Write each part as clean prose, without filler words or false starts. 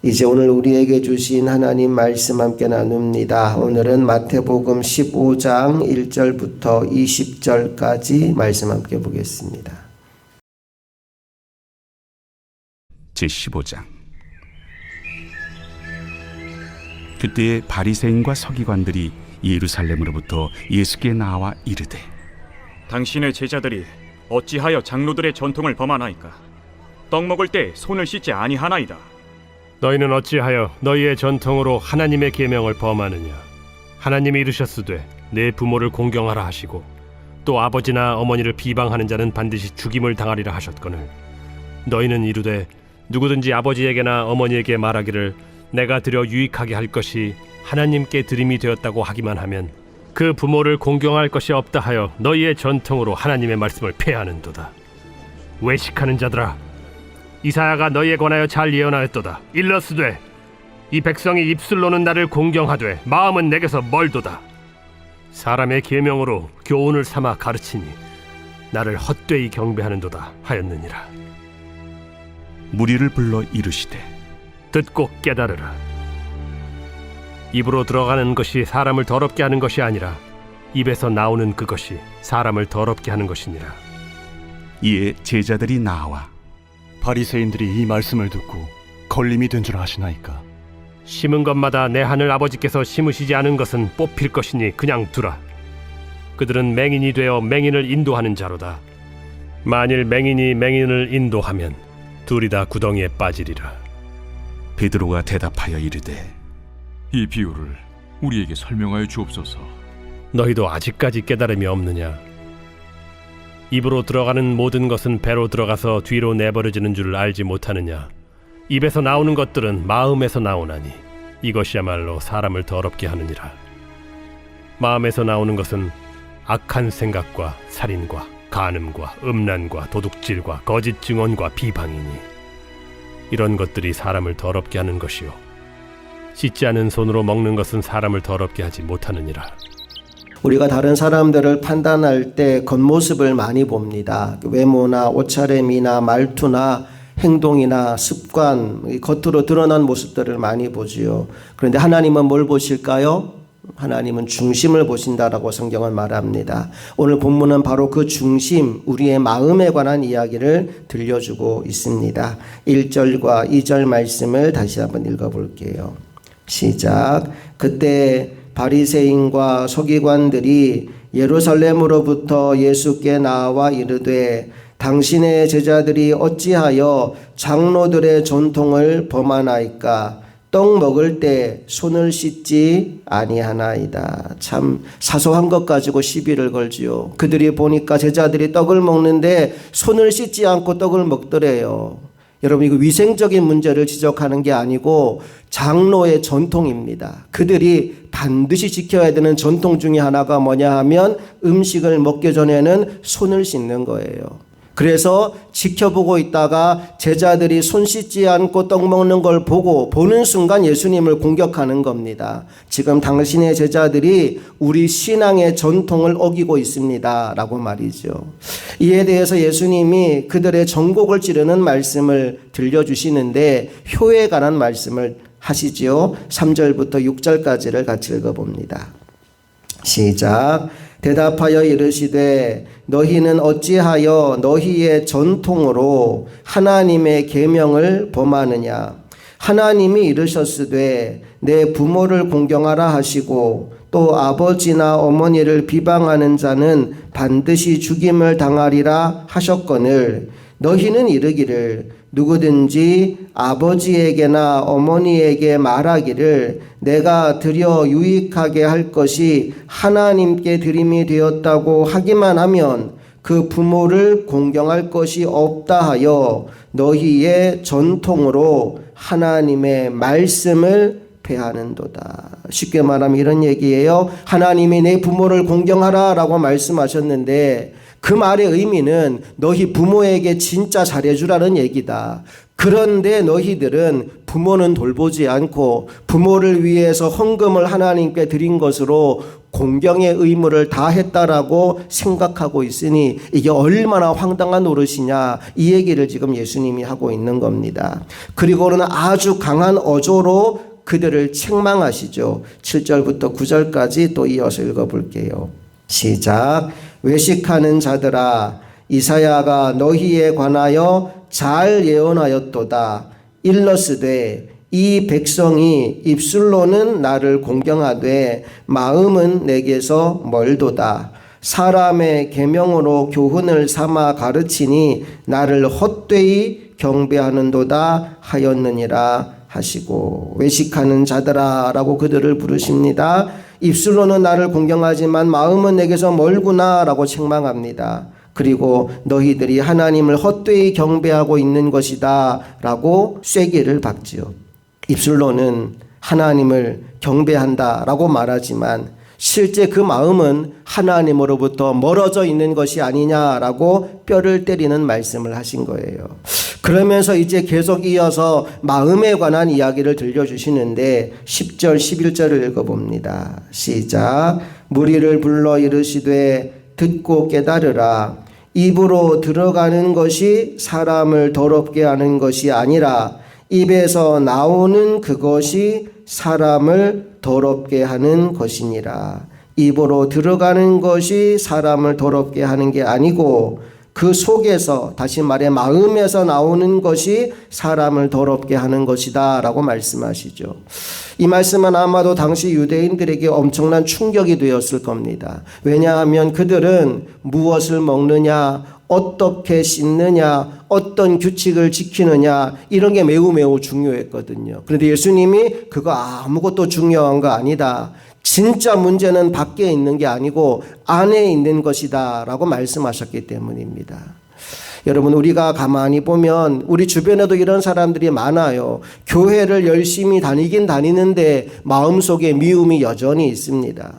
이제 오늘 우리에게 주신 하나님 말씀 함께 나눕니다. 오늘은 마태복음 15장 1절부터 20절까지 말씀 함께 보겠습니다. 제15장. 그때에 바리새인과 서기관들이 예루살렘으로부터 예수께 나와 이르되, 당신의 제자들이 어찌하여 장로들의 전통을 범하나이까? 떡 먹을 때 손을 씻지 아니하나이다. 너희는 어찌하여 너희의 전통으로 하나님의 계명을 범하느냐? 하나님이 이르셨으되 내 부모를 공경하라 하시고 또 아버지나 어머니를 비방하는 자는 반드시 죽임을 당하리라 하셨거늘, 너희는 이르되 누구든지 아버지에게나 어머니에게 말하기를 내가 드려 유익하게 할 것이 하나님께 드림이 되었다고 하기만 하면 그 부모를 공경할 것이 없다 하여 너희의 전통으로 하나님의 말씀을 폐하는도다. 외식하는 자들아, 이사야가 너희에 관하여 잘 예언하였도다. 일러스되 이 백성이 입술로는 나를 공경하되 마음은 내게서 멀도다. 사람의 계명으로 교훈을 삼아 가르치니 나를 헛되이 경배하는도다 하였느니라. 무리를 불러 이르시되, 듣고 깨달으라. 입으로 들어가는 것이 사람을 더럽게 하는 것이 아니라 입에서 나오는 그것이 사람을 더럽게 하는 것이니라. 이에 제자들이 나와 바리새인들이 이 말씀을 듣고 걸림이 된 줄 아시나이까? 심은 것마다 내 하늘 아버지께서 심으시지 않은 것은 뽑힐 것이니 그냥 두라. 그들은 맹인이 되어 맹인을 인도하는 자로다. 만일 맹인이 맹인을 인도하면 둘이 다 구덩이에 빠지리라. 베드로가 대답하여 이르되, 이 비유를 우리에게 설명하여 주옵소서. 너희도 아직까지 깨달음이 없느냐? 입으로 들어가는 모든 것은 배로 들어가서 뒤로 내버려지는 줄 알지 못하느냐? 입에서 나오는 것들은 마음에서 나오나니 이것이야말로 사람을 더럽게 하느니라. 마음에서 나오는 것은 악한 생각과 살인과 간음과 음란과 도둑질과 거짓 증언과 비방이니 이런 것들이 사람을 더럽게 하는 것이요 씻지 않은 손으로 먹는 것은 사람을 더럽게 하지 못하느니라. 우리가 다른 사람들을 판단할 때 겉모습을 많이 봅니다. 외모나 옷차림이나 말투나 행동이나 습관, 겉으로 드러난 모습들을 많이 보지요. 그런데 하나님은 뭘 보실까요? 하나님은 중심을 보신다라고 성경은 말합니다. 오늘 본문은 바로 그 중심, 우리의 마음에 관한 이야기를 들려주고 있습니다. 1절과 2절 말씀을 다시 한번 읽어볼게요. 시작. 그때 바리새인과 서기관들이 예루살렘으로부터 예수께 나와 이르되, 당신의 제자들이 어찌하여 장로들의 전통을 범하나이까? 떡 먹을 때 손을 씻지 아니하나이다. 참 사소한 것 가지고 시비를 걸지요. 그들이 보니까 제자들이 떡을 먹는데 손을 씻지 않고 떡을 먹더래요. 여러분, 이거 위생적인 문제를 지적하는 게 아니고 장로의 전통입니다. 그들이 반드시 지켜야 되는 전통 중에 하나가 뭐냐 하면 음식을 먹기 전에는 손을 씻는 거예요. 그래서 지켜보고 있다가 제자들이 손 씻지 않고 떡 먹는 걸 보는 순간 예수님을 공격하는 겁니다. 지금 당신의 제자들이 우리 신앙의 전통을 어기고 있습니다 라고 말이죠. 이에 대해서 예수님이 그들의 전곡을 찌르는 말씀을 들려주시는데 효에 관한 말씀을 하시지요. 3절부터 6절까지를 같이 읽어봅니다. 시작. 대답하여 이르시되, 너희는 어찌하여 너희의 전통으로 하나님의 계명을 범하느냐? 하나님이 이르셨으되 내 부모를 공경하라 하시고 또 아버지나 어머니를 비방하는 자는 반드시 죽임을 당하리라 하셨거늘, 너희는 이르기를 누구든지 아버지에게나 어머니에게 말하기를 내가 드려 유익하게 할 것이 하나님께 드림이 되었다고 하기만 하면 그 부모를 공경할 것이 없다 하여 너희의 전통으로 하나님의 말씀을 폐하는도다. 쉽게 말하면 이런 얘기예요. 하나님이 내 부모를 공경하라 라고 말씀하셨는데 그 말의 의미는 너희 부모에게 진짜 잘해주라는 얘기다. 그런데 너희들은 부모는 돌보지 않고 부모를 위해서 헌금을 하나님께 드린 것으로 공경의 의무를 다했다라고 생각하고 있으니 이게 얼마나 황당한 노릇이냐, 이 얘기를 지금 예수님이 하고 있는 겁니다. 그리고는 아주 강한 어조로 그들을 책망하시죠. 7절부터 9절까지 또 이어서 읽어볼게요. 시작. 외식하는 자들아, 이사야가 너희에 관하여 잘 예언하였도다. 일러스되 이 백성이 입술로는 나를 공경하되 마음은 내게서 멀도다. 사람의 계명으로 교훈을 삼아 가르치니 나를 헛되이 경배하는도다 하였느니라 하시고, 외식하는 자들아 라고 그들을 부르십니다. 입술로는 나를 공경하지만 마음은 내게서 멀구나 라고 책망합니다. 그리고 너희들이 하나님을 헛되이 경배하고 있는 것이다 라고 쐐기를 박지요. 입술로는 하나님을 경배한다 라고 말하지만 실제 그 마음은 하나님으로부터 멀어져 있는 것이 아니냐라고 뼈를 때리는 말씀을 하신 거예요. 그러면서 이제 계속 이어서 마음에 관한 이야기를 들려주시는데 10절 11절을 읽어봅니다. 시작. 무리를 불러 이르시되 듣고 깨달으라. 입으로 들어가는 것이 사람을 더럽게 하는 것이 아니라 입에서 나오는 그것이 사람을 더럽게 하는 것이니라. 입으로 들어가는 것이 사람을 더럽게 하는 게 아니고 그 속에서, 다시 말해 마음에서 나오는 것이 사람을 더럽게 하는 것이다 라고 말씀하시죠. 이 말씀은 아마도 당시 유대인들에게 엄청난 충격이 되었을 겁니다. 왜냐하면 그들은 무엇을 먹느냐, 어떻게 씻느냐, 어떤 규칙을 지키느냐, 이런 게 매우 중요했거든요. 그런데 예수님이 그거 아무것도 중요한 거 아니다. 진짜 문제는 밖에 있는 게 아니고 안에 있는 것이다 라고 말씀하셨기 때문입니다. 여러분, 우리가 가만히 보면 우리 주변에도 이런 사람들이 많아요. 교회를 열심히 다니긴 다니는데 마음속에 미움이 여전히 있습니다.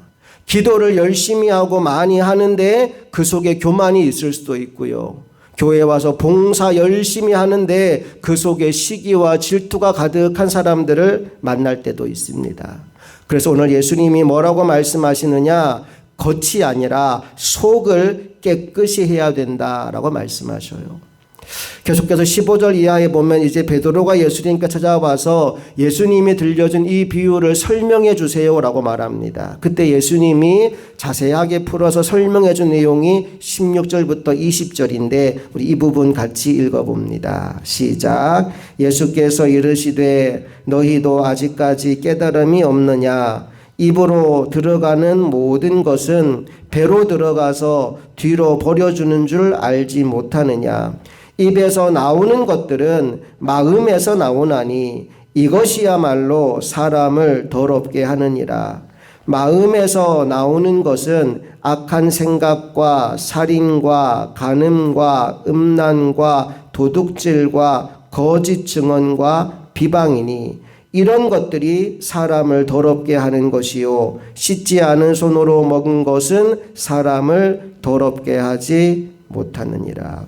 기도를 열심히 하고 많이 하는데 그 속에 교만이 있을 수도 있고요. 교회 와서 봉사 열심히 하는데 그 속에 시기와 질투가 가득한 사람들을 만날 때도 있습니다. 그래서 오늘 예수님이 뭐라고 말씀하시느냐, 겉이 아니라 속을 깨끗이 해야 된다라고 말씀하셔요. 계속해서 15절 이하에 보면 이제 베드로가 예수님께 찾아와서 예수님이 들려준 이 비유를 설명해 주세요라고 말합니다. 그때 예수님이 자세하게 풀어서 설명해 준 내용이 16절부터 20절인데 우리 이 부분 같이 읽어봅니다. 시작. 예수께서 이르시되 너희도 아직까지 깨달음이 없느냐. 입으로 들어가는 모든 것은 배로 들어가서 뒤로 버려주는 줄 알지 못하느냐. 입에서 나오는 것들은 마음에서 나오나니 이것이야말로 사람을 더럽게 하느니라. 마음에서 나오는 것은 악한 생각과 살인과 간음과 음란과 도둑질과 거짓 증언과 비방이니 이런 것들이 사람을 더럽게 하는 것이요 씻지 않은 손으로 먹은 것은 사람을 더럽게 하지 못하느니라.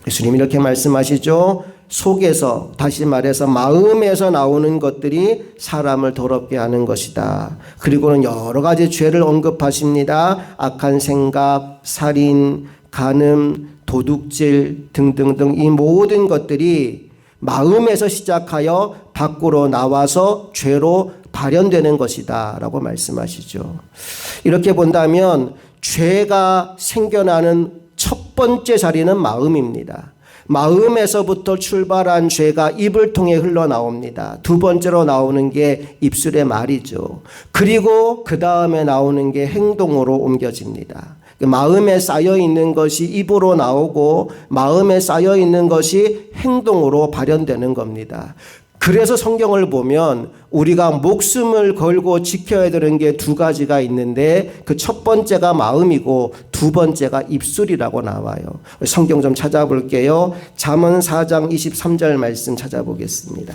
예수님이 이렇게 말씀하시죠. 속에서, 다시 말해서 마음에서 나오는 것들이 사람을 더럽게 하는 것이다. 그리고는 여러 가지 죄를 언급하십니다. 악한 생각, 살인, 간음, 도둑질 등등등 이 모든 것들이 마음에서 시작하여 밖으로 나와서 죄로 발현되는 것이다 라고 말씀하시죠. 이렇게 본다면 죄가 생겨나는 첫 번째 자리는 마음입니다. 마음에서부터 출발한 죄가 입을 통해 흘러나옵니다. 두 번째로 나오는 게 입술의 말이죠. 그리고 그 다음에 나오는 게 행동으로 옮겨집니다. 마음에 쌓여 있는 것이 입으로 나오고 마음에 쌓여 있는 것이 행동으로 발현되는 겁니다. 그래서 성경을 보면 우리가 목숨을 걸고 지켜야 되는 게 두 가지가 있는데 그 첫 번째가 마음이고 두 번째가 입술이라고 나와요. 성경 좀 찾아볼게요. 잠언 4장 23절 말씀 찾아보겠습니다.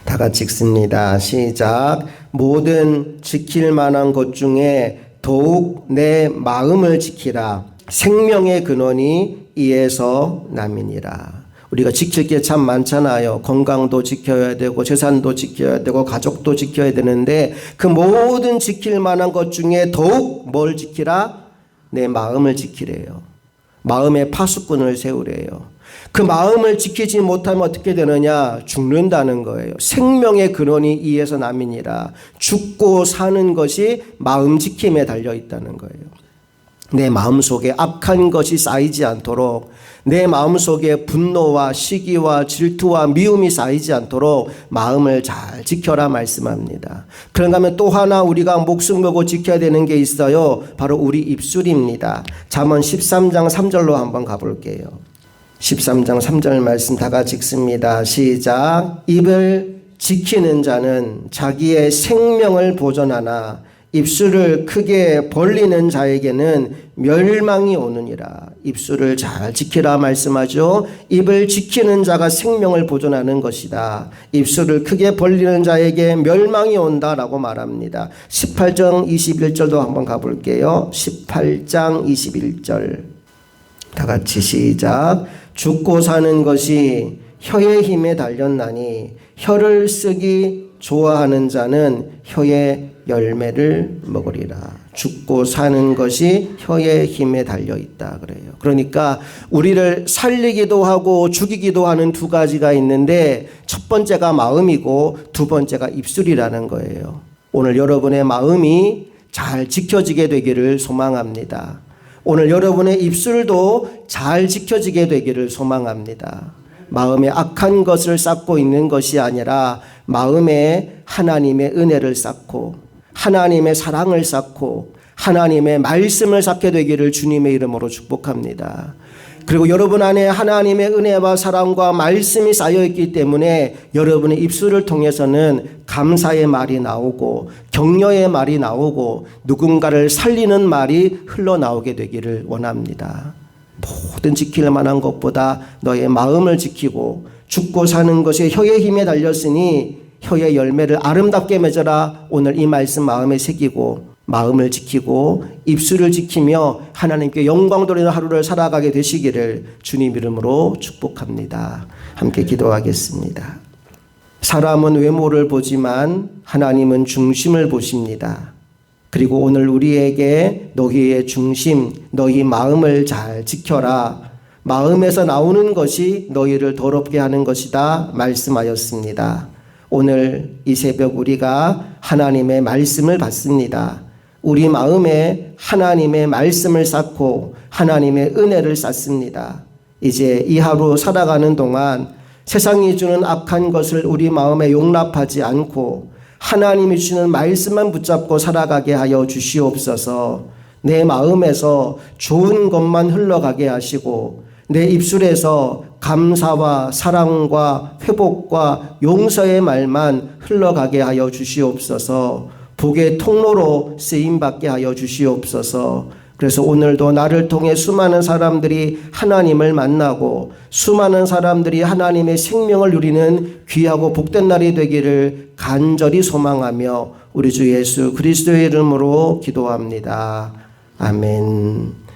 다 같이 읽습니다. 시작. 모든 지킬 만한 것 중에 더욱 내 마음을 지키라. 생명의 근원이 이에서 남이니라. 우리가 지킬 게 참 많잖아요. 건강도 지켜야 되고 재산도 지켜야 되고 가족도 지켜야 되는데 그 모든 지킬 만한 것 중에 더욱 뭘 지키라? 내 마음을 지키래요. 마음의 파수꾼을 세우래요. 그 마음을 지키지 못하면 어떻게 되느냐? 죽는다는 거예요. 생명의 근원이 이에서 남이니라. 죽고 사는 것이 마음 지킴에 달려 있다는 거예요. 내 마음속에 악한 것이 쌓이지 않도록, 내 마음속에 분노와 시기와 질투와 미움이 쌓이지 않도록 마음을 잘 지켜라 말씀합니다. 그런가 하면 또 하나 우리가 목숨 걸고 지켜야 되는 게 있어요. 바로 우리 입술입니다. 잠언 13장 3절로 한번 가볼게요. 13장 3절 말씀 다 같이 읽습니다. 시작. 입을 지키는 자는 자기의 생명을 보존하나 입술을 크게 벌리는 자에게는 멸망이 오느니라. 입술을 잘 지키라 말씀하죠. 입을 지키는 자가 생명을 보존하는 것이다. 입술을 크게 벌리는 자에게 멸망이 온다라고 말합니다. 18장 21절도 한번 가볼게요. 18장 21절 다 같이 시작. 죽고 사는 것이 혀의 힘에 달렸나니 혀를 쓰기 좋아하는 자는 혀의 열매를 먹으리라. 죽고 사는 것이 혀의 힘에 달려 있다 그래요. 그러니까 우리를 살리기도 하고 죽이기도 하는 두 가지가 있는데 첫 번째가 마음이고 두 번째가 입술이라는 거예요. 오늘 여러분의 마음이 잘 지켜지게 되기를 소망합니다. 오늘 여러분의 입술도 잘 지켜지게 되기를 소망합니다. 마음에 악한 것을 쌓고 있는 것이 아니라 마음에 하나님의 은혜를 쌓고 하나님의 사랑을 쌓고 하나님의 말씀을 쌓게 되기를 주님의 이름으로 축복합니다. 그리고 여러분 안에 하나님의 은혜와 사랑과 말씀이 쌓여있기 때문에 여러분의 입술을 통해서는 감사의 말이 나오고 격려의 말이 나오고 누군가를 살리는 말이 흘러나오게 되기를 원합니다. 모든 지킬 만한 것보다 너의 마음을 지키고 죽고 사는 것이 혀의 힘에 달렸으니 혀의 열매를 아름답게 맺어라. 오늘 이 말씀 마음에 새기고 마음을 지키고 입술을 지키며 하나님께 영광 돌리는 하루를 살아가게 되시기를 주님 이름으로 축복합니다. 함께 기도하겠습니다. 사람은 외모를 보지만 하나님은 중심을 보십니다. 그리고 오늘 우리에게 너희의 중심, 너희 마음을 잘 지켜라. 마음에서 나오는 것이 너희를 더럽게 하는 것이다 말씀하였습니다. 오늘 이 새벽 우리가 하나님의 말씀을 받습니다. 우리 마음에 하나님의 말씀을 쌓고 하나님의 은혜를 쌓습니다. 이제 이 하루 살아가는 동안 세상이 주는 악한 것을 우리 마음에 용납하지 않고 하나님이 주시는 말씀만 붙잡고 살아가게 하여 주시옵소서. 내 마음에서 좋은 것만 흘러가게 하시고 내 입술에서 감사와 사랑과 회복과 용서의 말만 흘러가게 하여 주시옵소서. 복의 통로로 쓰임받게 하여 주시옵소서. 그래서 오늘도 나를 통해 수많은 사람들이 하나님을 만나고 수많은 사람들이 하나님의 생명을 누리는 귀하고 복된 날이 되기를 간절히 소망하며 우리 주 예수 그리스도의 이름으로 기도합니다. 아멘.